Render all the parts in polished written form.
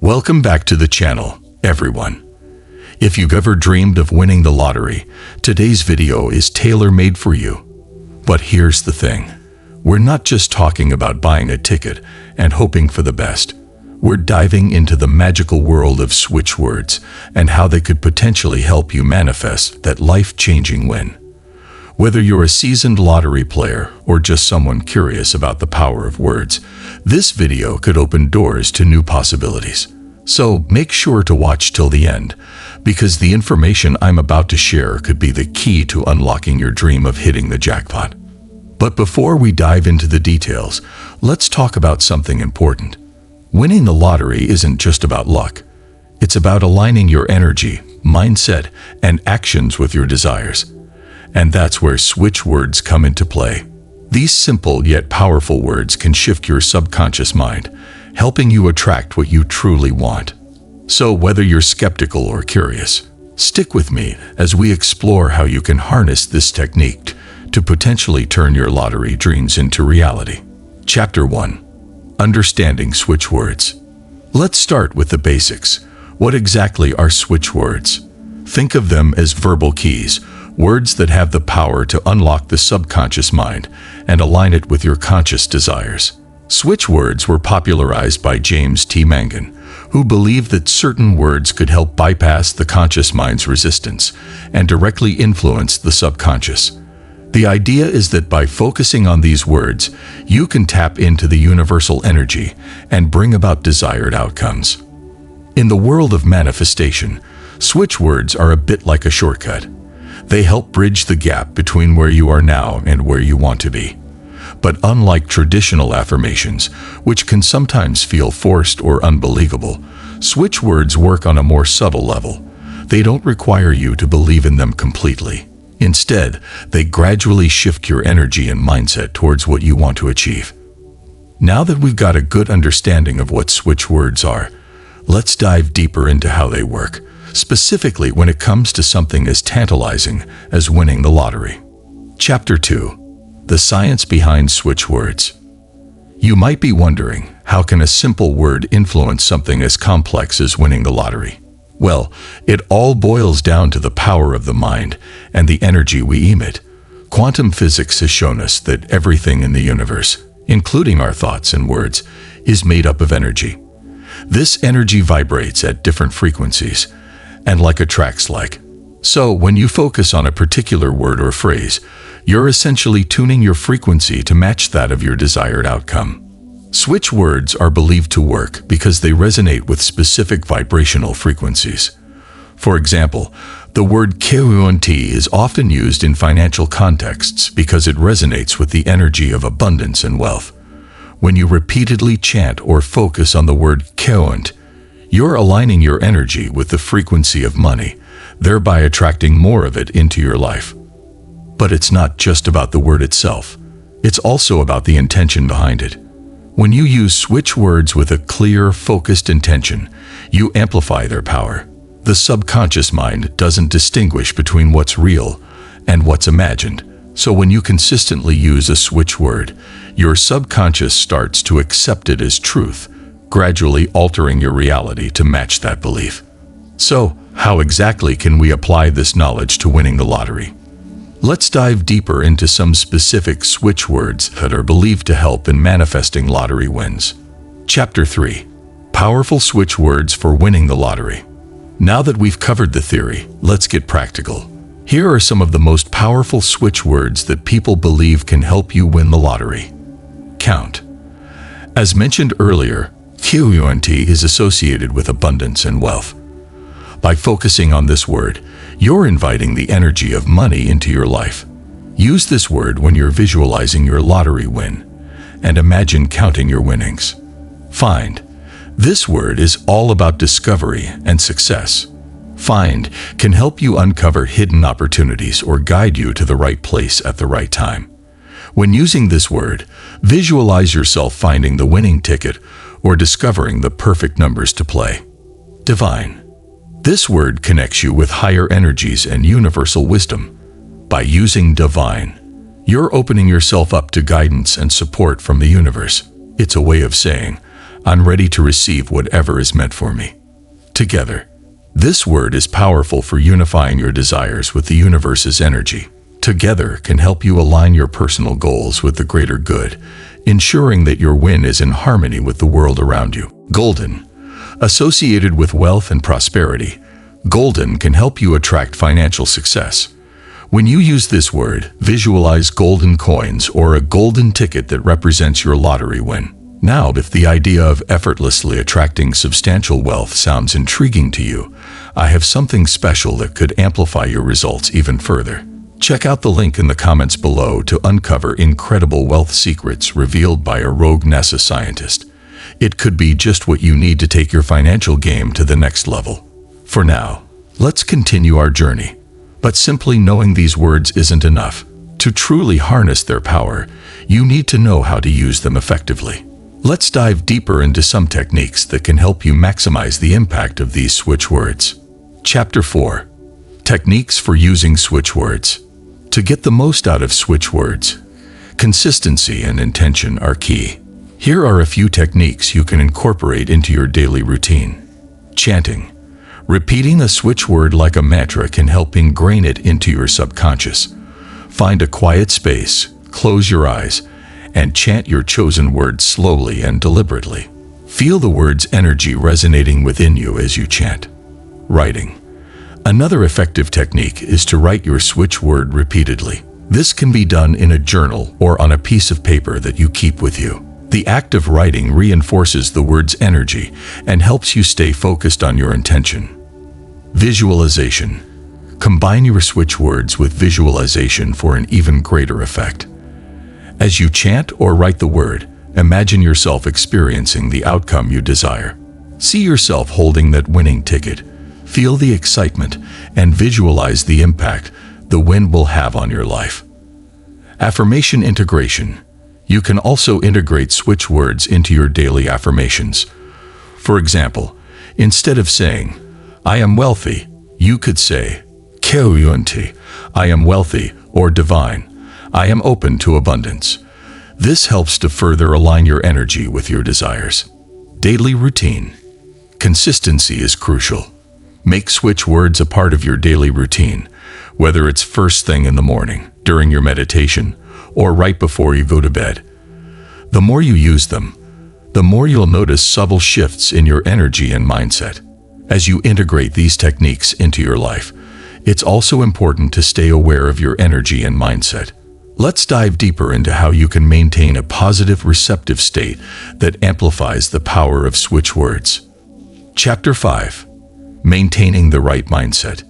Welcome back to the channel, everyone. If you've ever dreamed of winning the lottery, today's video is tailor-made for you. But here's the thing. We're not just talking about buying a ticket and hoping for the best. We're diving into the magical world of switchwords and how they could potentially help you manifest that life-changing win. Whether you're a seasoned lottery player or just someone curious about the power of words, this video could open doors to new possibilities. So make sure to watch till the end, because the information I'm about to share could be the key to unlocking your dream of hitting the jackpot. But before we dive into the details, let's talk about something important. Winning the lottery isn't just about luck. It's about aligning your energy, mindset, and actions with your desires. And that's where switchwords come into play. These simple yet powerful words can shift your subconscious mind, helping you attract what you truly want. So whether you're skeptical or curious, stick with me as we explore how you can harness this technique to potentially turn your lottery dreams into reality. Chapter 1. Understanding switchwords. Let's start with the basics. What exactly are switchwords? Think of them as verbal keys, words that have the power to unlock the subconscious mind and align it with your conscious desires. Switchwords were popularized by James T. Mangan, who believed that certain words could help bypass the conscious mind's resistance and directly influence the subconscious. The idea is that by focusing on these words, you can tap into the universal energy and bring about desired outcomes. In the world of manifestation, switchwords are a bit like a shortcut. They help bridge the gap between where you are now and where you want to be. But unlike traditional affirmations, which can sometimes feel forced or unbelievable, switchwords work on a more subtle level. They don't require you to believe in them completely. Instead, they gradually shift your energy and mindset towards what you want to achieve. Now that we've got a good understanding of what switchwords are, let's dive deeper into how they work, specifically when it comes to something as tantalizing as winning the lottery. Chapter 2. The science behind switchwords. You might be wondering, how can a simple word influence something as complex as winning the lottery? Well, it all boils down to the power of the mind and the energy we emit. Quantum physics has shown us that everything in the universe, including our thoughts and words, is made up of energy. This energy vibrates at different frequencies, and like attracts like. So when you focus on a particular word or phrase, you're essentially tuning your frequency to match that of your desired outcome. Switchwords are believed to work because they resonate with specific vibrational frequencies. For example, the word chanting is often used in financial contexts because it resonates with the energy of abundance and wealth. When you repeatedly chant or focus on the word chant, you're aligning your energy with the frequency of money, thereby attracting more of it into your life. But it's not just about the word itself. It's also about the intention behind it. When you use switchwords with a clear, focused intention, you amplify their power. The subconscious mind doesn't distinguish between what's real and what's imagined. So when you consistently use a switchword, your subconscious starts to accept it as truth, gradually altering your reality to match that belief. So, how exactly can we apply this knowledge to winning the lottery? Let's dive deeper into some specific switchwords that are believed to help in manifesting lottery wins. Chapter 3. Powerful switchwords for winning the lottery. Now that we've covered the theory, let's get practical. Here are some of the most powerful switchwords that people believe can help you win the lottery. Count. As mentioned earlier, chanting is associated with abundance and wealth. By focusing on this word, you're inviting the energy of money into your life. Use this word when you're visualizing your lottery win, and imagine counting your winnings. Find. This word is all about discovery and success. Find can help you uncover hidden opportunities or guide you to the right place at the right time. When using this word, visualize yourself finding the winning ticket or discovering the perfect numbers to play. Divine. This word connects you with higher energies and universal wisdom. By using divine, you're opening yourself up to guidance and support from the universe. It's a way of saying, I'm ready to receive whatever is meant for me. Together. This word is powerful for unifying your desires with the universe's energy. Together can help you align your personal goals with the greater good, ensuring that your win is in harmony with the world around you. Golden. Associated with wealth and prosperity, golden can help you attract financial success. When you use this word, visualize golden coins or a golden ticket that represents your lottery win. Now, if the idea of effortlessly attracting substantial wealth sounds intriguing to you, I have something special that could amplify your results even further. Check out the link in the comments below to uncover incredible wealth secrets revealed by a rogue NASA scientist. It could be just what you need to take your financial game to the next level. For now, let's continue our journey. But simply knowing these words isn't enough. To truly harness their power, you need to know how to use them effectively. Let's dive deeper into some techniques that can help you maximize the impact of these switch words. Chapter 4. Techniques for using switch words. To get the most out of switch words, consistency and intention are key. Here are a few techniques you can incorporate into your daily routine. Chanting. Repeating a switch word like a mantra can help ingrain it into your subconscious. Find a quiet space, close your eyes, and chant your chosen word slowly and deliberately. Feel the word's energy resonating within you as you chant. Writing. Another effective technique is to write your switch word repeatedly. This can be done in a journal or on a piece of paper that you keep with you. The act of writing reinforces the word's energy and helps you stay focused on your intention. Visualization. Combine your switch words with visualization for an even greater effect. As you chant or write the word, imagine yourself experiencing the outcome you desire. See yourself holding that winning ticket. Feel the excitement and visualize the impact the win will have on your life. Affirmation integration. You can also integrate switch words into your daily affirmations. For example, instead of saying, "I am wealthy," you could say, "Keuyunti," I am wealthy, or divine, I am open to abundance. This helps to further align your energy with your desires. Daily routine. Consistency is crucial. Make switch words a part of your daily routine, whether it's first thing in the morning, during your meditation, or right before you go to bed. The more you use them, the more you'll notice subtle shifts in your energy and mindset. As you integrate these techniques into your life, it's also important to stay aware of your energy and mindset. Let's dive deeper into how you can maintain a positive, receptive state that amplifies the power of switch words. Chapter 5. Maintaining the right mindset.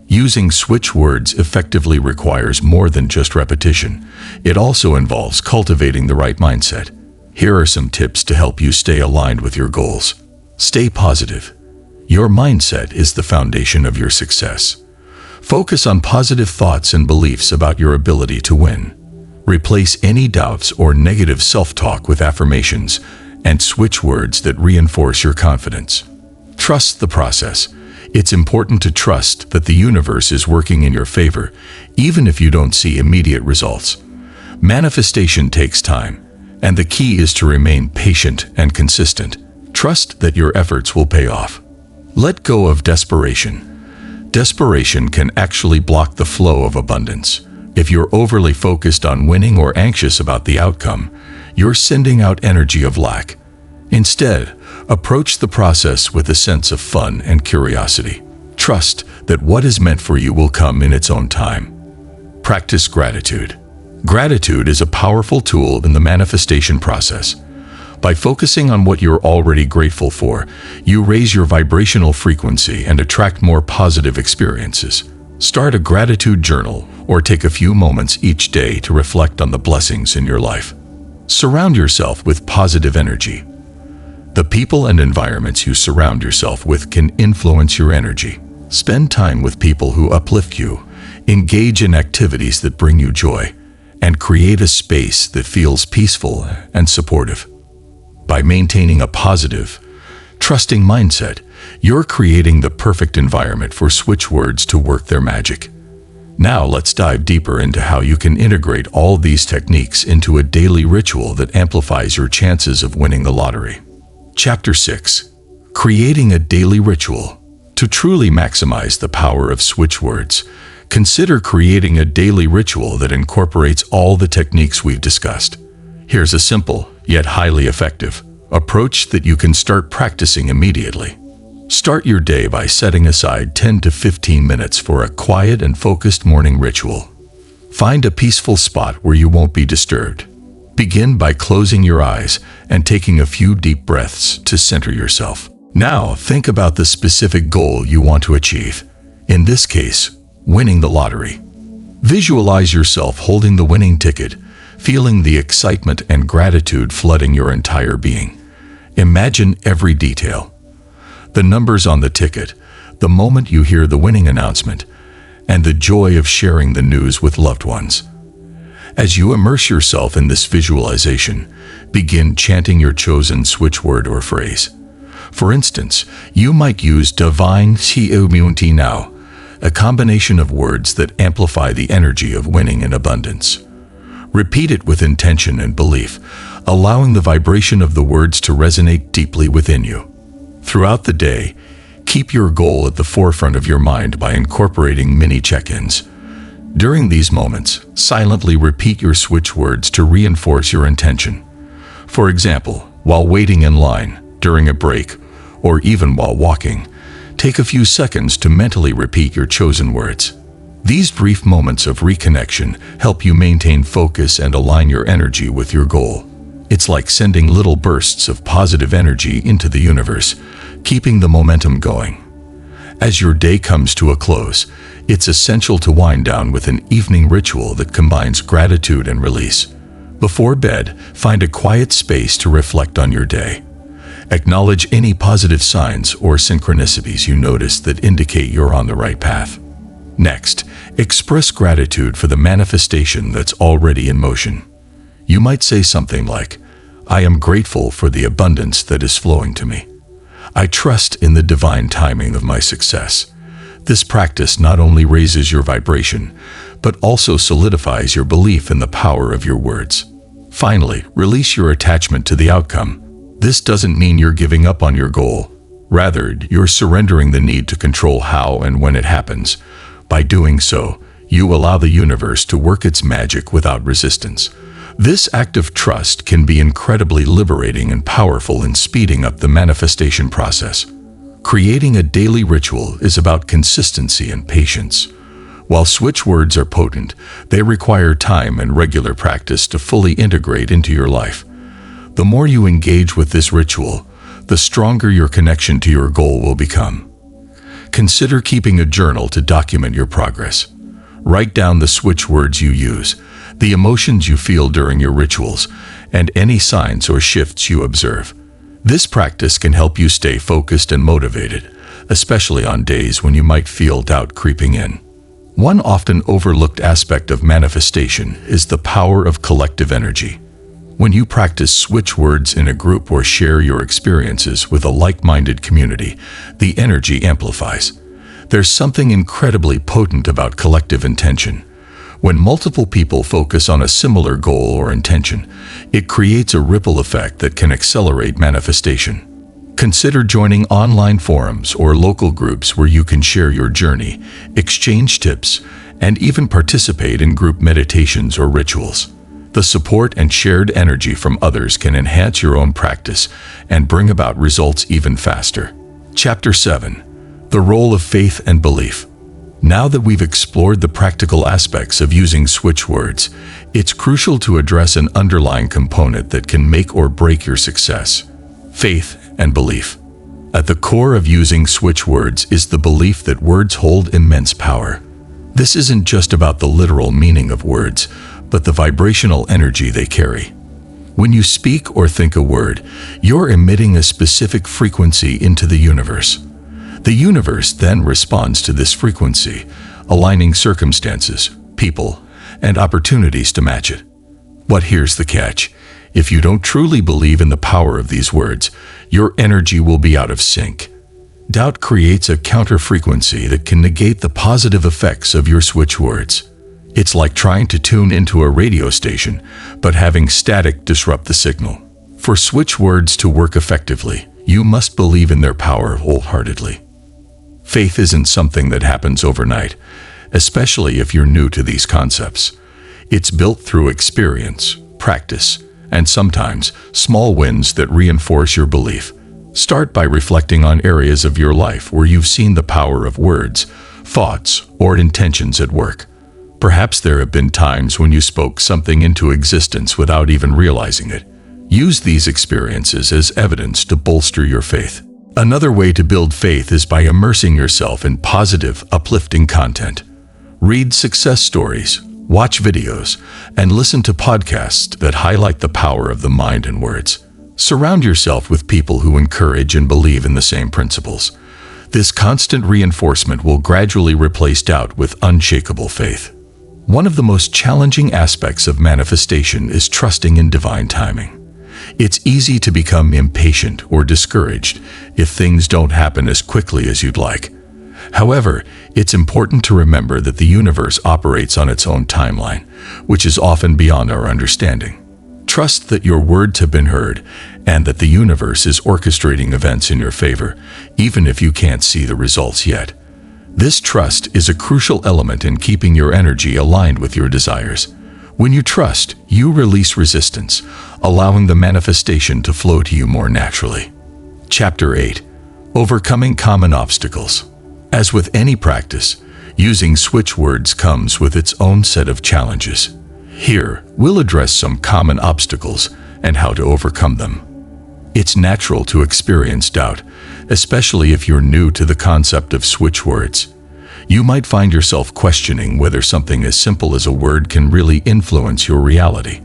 Using switch words effectively requires more than just repetition. It also involves cultivating the right mindset. Here are some tips to help you stay aligned with your goals. Stay positive. Your mindset is the foundation of your success. Focus on positive thoughts and beliefs about your ability to win. Replace any doubts or negative self-talk with affirmations and switch words that reinforce your confidence. Trust the process. It's important to trust that the universe is working in your favor, even if you don't see immediate results. Manifestation takes time, and the key is to remain patient and consistent. Trust that your efforts will pay off. Let go of desperation. Desperation can actually block the flow of abundance. If you're overly focused on winning or anxious about the outcome, you're sending out energy of lack. Instead, approach the process with a sense of fun and curiosity. Trust that what is meant for you will come in its own time. Practice gratitude. Gratitude is a powerful tool in the manifestation process. By focusing on what you're already grateful for, you raise your vibrational frequency and attract more positive experiences. Start a gratitude journal or take a few moments each day to reflect on the blessings in your life. Surround yourself with positive energy. The people and environments you surround yourself with can influence your energy. Spend time with people who uplift you, engage in activities that bring you joy, and create a space that feels peaceful and supportive. By maintaining a positive, trusting mindset, you're creating the perfect environment for switch words to work their magic. Now let's dive deeper into how you can integrate all these techniques into a daily ritual that amplifies your chances of winning the lottery. Chapter 6. Creating a daily ritual. To truly maximize the power of switchwords, consider creating a daily ritual that incorporates all the techniques we've discussed. Here's a simple, yet highly effective, approach that you can start practicing immediately. Start your day by setting aside 10 to 15 minutes for a quiet and focused morning ritual. Find a peaceful spot where you won't be disturbed. Begin by closing your eyes and taking a few deep breaths to center yourself. Now, think about the specific goal you want to achieve. In this case, winning the lottery. Visualize yourself holding the winning ticket, feeling the excitement and gratitude flooding your entire being. Imagine every detail. The numbers on the ticket, the moment you hear the winning announcement, and the joy of sharing the news with loved ones. As you immerse yourself in this visualization, begin chanting your chosen switchword or phrase. For instance, you might use Divine Immunity now, a combination of words that amplify the energy of winning and abundance. Repeat it with intention and belief, allowing the vibration of the words to resonate deeply within you. Throughout the day, keep your goal at the forefront of your mind by incorporating mini check-ins. During these moments, silently repeat your switchwords to reinforce your intention. For example, while waiting in line, during a break, or even while walking, take a few seconds to mentally repeat your chosen words. These brief moments of reconnection help you maintain focus and align your energy with your goal. It's like sending little bursts of positive energy into the universe, keeping the momentum going. As your day comes to a close, it's essential to wind down with an evening ritual that combines gratitude and release. Before bed, find a quiet space to reflect on your day. Acknowledge any positive signs or synchronicities you notice that indicate you're on the right path. Next, express gratitude for the manifestation that's already in motion. You might say something like, "I am grateful for the abundance that is flowing to me. I trust in the divine timing of my success." This practice not only raises your vibration, but also solidifies your belief in the power of your words. Finally, release your attachment to the outcome. This doesn't mean you're giving up on your goal. Rather, you're surrendering the need to control how and when it happens. By doing so, you allow the universe to work its magic without resistance. This act of trust can be incredibly liberating and powerful in speeding up the manifestation process. Creating a daily ritual is about consistency and patience. While switchwords are potent, they require time and regular practice to fully integrate into your life. The more you engage with this ritual, the stronger your connection to your goal will become. Consider keeping a journal to document your progress. Write down the switchwords you use, the emotions you feel during your rituals, and any signs or shifts you observe. This practice can help you stay focused and motivated, especially on days when you might feel doubt creeping in. One often overlooked aspect of manifestation is the power of collective energy. When you practice switchwords in a group or share your experiences with a like-minded community, the energy amplifies. There's something incredibly potent about collective intention. When multiple people focus on a similar goal or intention, it creates a ripple effect that can accelerate manifestation. Consider joining online forums or local groups where you can share your journey, exchange tips, and even participate in group meditations or rituals. The support and shared energy from others can enhance your own practice and bring about results even faster. Chapter 7. The role of faith and belief. Now that we've explored the practical aspects of using switchwords, it's crucial to address an underlying component that can make or break your success: faith and belief. At the core of using switchwords is the belief that words hold immense power. This isn't just about the literal meaning of words, but the vibrational energy they carry. When you speak or think a word, you're emitting a specific frequency into the universe. The universe then responds to this frequency, aligning circumstances, people, and opportunities to match it. But here's the catch. If you don't truly believe in the power of these words, your energy will be out of sync. Doubt creates a counter-frequency that can negate the positive effects of your switchwords. It's like trying to tune into a radio station, but having static disrupt the signal. For switchwords to work effectively, you must believe in their power wholeheartedly. Faith isn't something that happens overnight, especially if you're new to these concepts. It's built through experience, practice, and sometimes small wins that reinforce your belief. Start by reflecting on areas of your life where you've seen the power of words, thoughts, or intentions at work. Perhaps there have been times when you spoke something into existence without even realizing it. Use these experiences as evidence to bolster your faith. Another way to build faith is by immersing yourself in positive, uplifting content. Read success stories, watch videos, and listen to podcasts that highlight the power of the mind and words. Surround yourself with people who encourage and believe in the same principles. This constant reinforcement will gradually replace doubt with unshakable faith. One of the most challenging aspects of manifestation is trusting in divine timing. It's easy to become impatient or discouraged if things don't happen as quickly as you'd like. However, it's important to remember that the universe operates on its own timeline, which is often beyond our understanding. Trust that your words have been heard and that the universe is orchestrating events in your favor, even if you can't see the results yet. This trust is a crucial element in keeping your energy aligned with your desires. When you trust, you release resistance, allowing the manifestation to flow to you more naturally. Chapter 8. Overcoming Common Obstacles. As with any practice, using switchwords comes with its own set of challenges. Here, we'll address some common obstacles and how to overcome them. It's natural to experience doubt, especially if you're new to the concept of switchwords. You might find yourself questioning whether something as simple as a word can really influence your reality.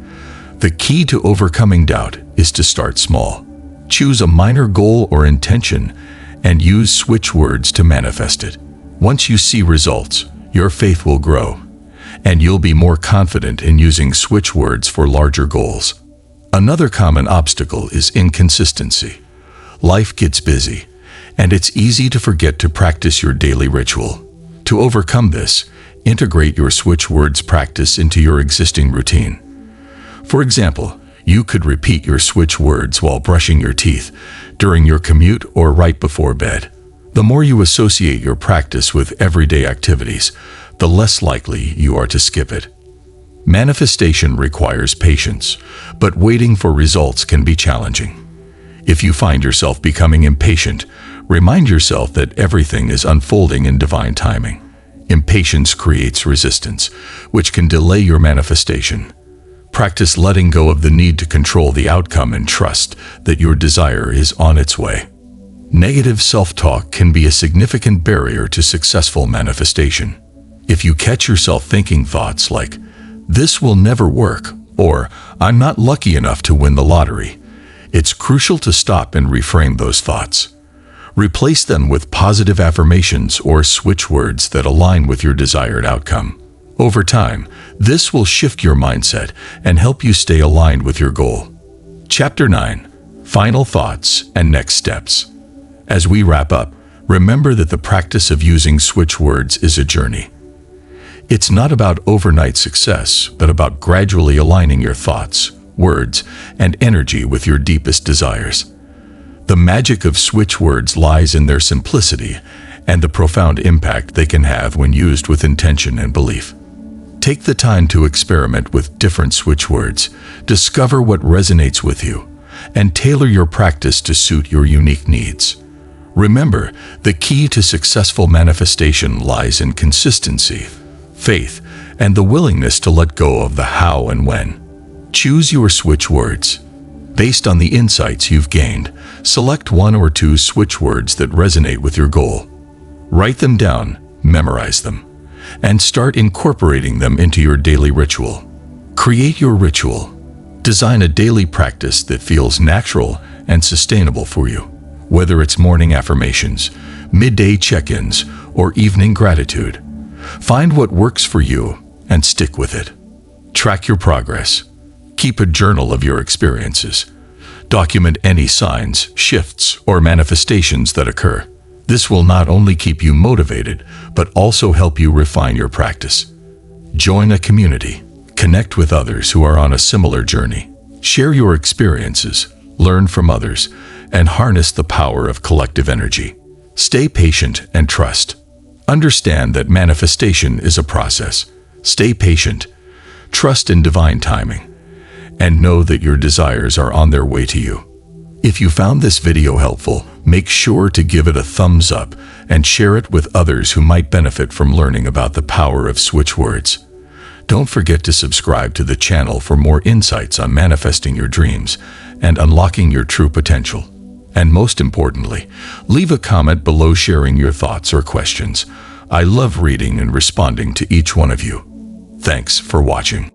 The key to overcoming doubt is to start small. Choose a minor goal or intention and use switchwords to manifest it. Once you see results, your faith will grow, and you'll be more confident in using switchwords for larger goals. Another common obstacle is inconsistency. Life gets busy, and it's easy to forget to practice your daily ritual. To overcome this, integrate your switchwords practice into your existing routine. For example, you could repeat your switchwords while brushing your teeth, during your commute, or right before bed. The more you associate your practice with everyday activities, the less likely you are to skip it. Manifestation requires patience, but waiting for results can be challenging. If you find yourself becoming impatient, remind yourself that everything is unfolding in divine timing. Impatience creates resistance, which can delay your manifestation. Practice letting go of the need to control the outcome and trust that your desire is on its way. Negative self-talk can be a significant barrier to successful manifestation. If you catch yourself thinking thoughts like, "This will never work," or "I'm not lucky enough to win the lottery," it's crucial to stop and reframe those thoughts. Replace them with positive affirmations or switchwords that align with your desired outcome. Over time, this will shift your mindset and help you stay aligned with your goal. Chapter 9. Final Thoughts and Next Steps. As we wrap up, remember that the practice of using switchwords is a journey. It's not about overnight success, but about gradually aligning your thoughts, words, and energy with your deepest desires. The magic of switchwords lies in their simplicity and the profound impact they can have when used with intention and belief. Take the time to experiment with different switchwords, discover what resonates with you, and tailor your practice to suit your unique needs. Remember, the key to successful manifestation lies in consistency, faith, and the willingness to let go of the how and when. Choose your switchwords. Based on the insights you've gained, select one or two switchwords that resonate with your goal. Write them down, memorize them, and start incorporating them into your daily ritual. Create your ritual. Design a daily practice that feels natural and sustainable for you. Whether it's morning affirmations, midday check-ins, or evening gratitude, find what works for you and stick with it. Track your progress. Keep a journal of your experiences. Document any signs, shifts, or manifestations that occur. This will not only keep you motivated, but also help you refine your practice. Join a community. Connect with others who are on a similar journey. Share your experiences, learn from others, and harness the power of collective energy. Stay patient and trust. Understand that manifestation is a process. Stay patient, trust in divine timing, and know that your desires are on their way to you. If you found this video helpful, make sure to give it a thumbs up and share it with others who might benefit from learning about the power of switchwords. Don't forget to subscribe to the channel for more insights on manifesting your dreams and unlocking your true potential. And most importantly, leave a comment below sharing your thoughts or questions. I love reading and responding to each one of you. Thanks for watching.